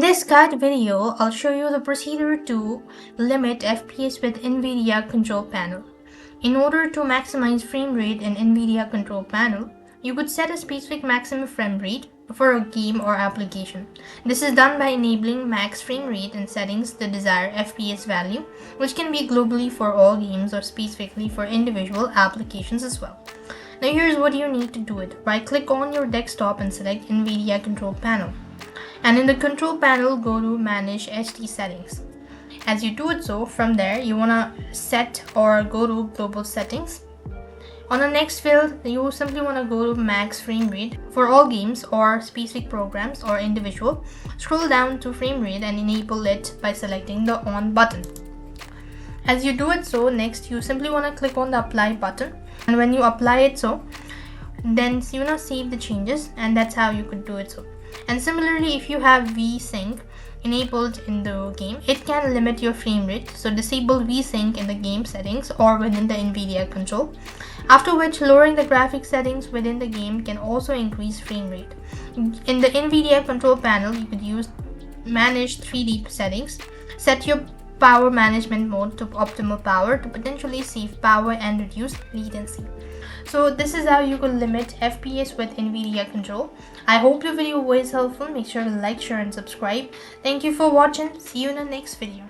this guide video, I'll show you the procedure to limit FPS with NVIDIA Control Panel. In order to maximize frame rate in NVIDIA Control Panel, you could set a specific maximum frame rate for a game or application. This is done by enabling max frame rate in settings the desired FPS value, which can be globally for all games or specifically for individual applications as well. Now here's what you need to do it. Right-click on your desktop and select NVIDIA Control Panel. And in the control panel, go to Manage HT Settings. As you do it so, from there you want to set or go to Global Settings. On the next field, you simply want to go to Max Frame Rate for all games or specific programs or individual. Scroll down to Frame Rate and enable it by selecting the On button. As you do it so, next you simply want to click on the Apply button. And when you apply it so, then you want to save the changes, and that's how you could do it so. And similarly, if you have VSync enabled in the game, it can limit your frame rate. So disable VSync in the game settings or within the NVIDIA control. After which, lowering the graphic settings within the game can also increase frame rate. In the NVIDIA control panel, you could use Manage 3D settings. Set your power management mode to optimal power to potentially save power and reduce latency. So this is how you could limit FPS with NVIDIA Control. I hope the video was helpful. Make sure to like, share and subscribe. Thank you for watching. See you in the next video.